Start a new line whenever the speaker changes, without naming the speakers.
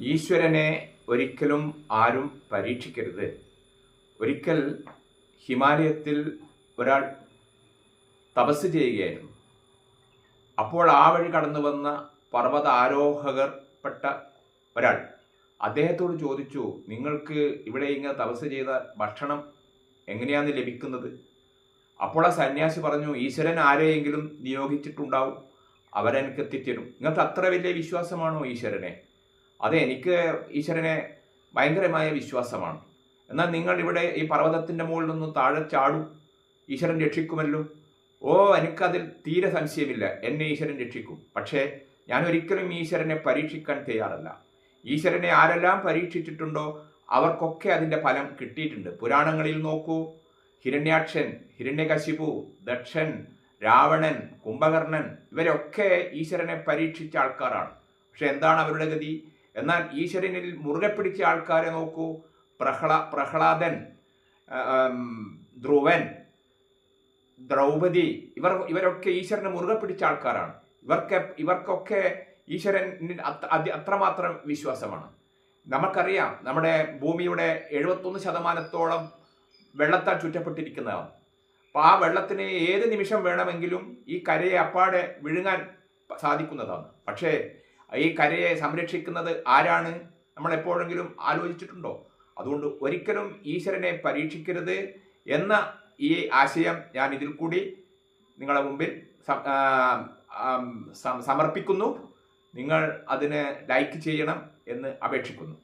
ഈശ്വരനെ ഒരിക്കലും ആരും പരീക്ഷിക്കരുത്. ഒരിക്കൽ ഹിമാലയത്തിൽ ഒരാൾ തപസ് ചെയ്യുകയായിരുന്നു. അപ്പോൾ ആ വഴി കടന്നു വന്ന പർവ്വതാരോഹകർപ്പെട്ട ഒരാൾ അദ്ദേഹത്തോട് ചോദിച്ചു, നിങ്ങൾക്ക് ഇവിടെ ഇങ്ങനെ തപസ് ചെയ്ത ഭക്ഷണം എങ്ങനെയാണ് ലഭിക്കുന്നത്? അപ്പോൾ ആ സന്യാസി പറഞ്ഞു, ഈശ്വരൻ ആരെയെങ്കിലും നിയോഗിച്ചിട്ടുണ്ടാവും, അവരെനിക്ക് എത്തിത്തരും. നിങ്ങൾക്ക് അത്ര വലിയ വിശ്വാസമാണോ ഈശ്വരനെ? അതെ, എനിക്ക് ഈശ്വരനെ ഭയങ്കരമായ വിശ്വാസമാണ്. എന്നാൽ നിങ്ങൾ ഇവിടെ ഈ പർവ്വതത്തിൻ്റെ മുകളിൽ നിന്ന് താഴെ ചാടും, ഈശ്വരൻ രക്ഷിക്കുമല്ലോ. ഓ, എനിക്കതിൽ തീരെ സംശയമില്ല, എന്നെ ഈശ്വരൻ രക്ഷിക്കും. പക്ഷേ ഞാൻ ഒരിക്കലും ഈശ്വരനെ പരീക്ഷിക്കാൻ തയ്യാറല്ല. ഈശ്വരനെ ആരെല്ലാം പരീക്ഷിച്ചിട്ടുണ്ടോ അവർക്കൊക്കെ അതിൻ്റെ ഫലം കിട്ടിയിട്ടുണ്ട്. പുരാണങ്ങളിൽ നോക്കൂ, ഹിരണ്യാക്ഷൻ, ഹിരണ്യകശിപു, ദക്ഷൻ, രാവണൻ, കുംഭകർണൻ, ഇവരൊക്കെ ഈശ്വരനെ പരീക്ഷിച്ച ആൾക്കാരാണ്. പക്ഷെ എന്താണ് അവരുടെ ഗതി? എന്നാൽ ഈശ്വരനിൽ മുറുകെ പിടിച്ച ആൾക്കാരെ നോക്കൂ, പ്രഹ്ലാദൻ, ധ്രുവൻ, ദ്രൗപദി, ഇവരൊക്കെ ഈശ്വരനെ മുറുകെ പിടിച്ച ആൾക്കാരാണ്. ഇവർക്കൊക്കെ ഈശ്വരനിൽ അത്രമാത്രം വിശ്വാസമാണ്. നമുക്കറിയാം, നമ്മുടെ ഭൂമിയുടെ 71% വെള്ളത്താൽ ചുറ്റപ്പെട്ടിരിക്കുന്നതാണ്. അപ്പോൾ ആ വെള്ളത്തിന് ഏത് നിമിഷം വേണമെങ്കിലും ഈ കരയെ അപ്പാടെ വിഴുങ്ങാൻ സാധിക്കുന്നതാണ്. പക്ഷേ ഈ കരയെ സംരക്ഷിക്കുന്നത് ആരാണ്? നമ്മൾ എപ്പോഴെങ്കിലും ആലോചിച്ചിട്ടുണ്ടോ? അതുകൊണ്ട് ഒരിക്കലും ഈശ്വരനെ പരീക്ഷിക്കരുത് എന്ന ഈ ആശയം ഞാൻ ഇതിൽ കൂടി നിങ്ങളുടെ മുമ്പിൽ സമർപ്പിക്കുന്നു. നിങ്ങൾ അതിന് ലൈക്ക് ചെയ്യണം എന്ന് അപേക്ഷിക്കുന്നു.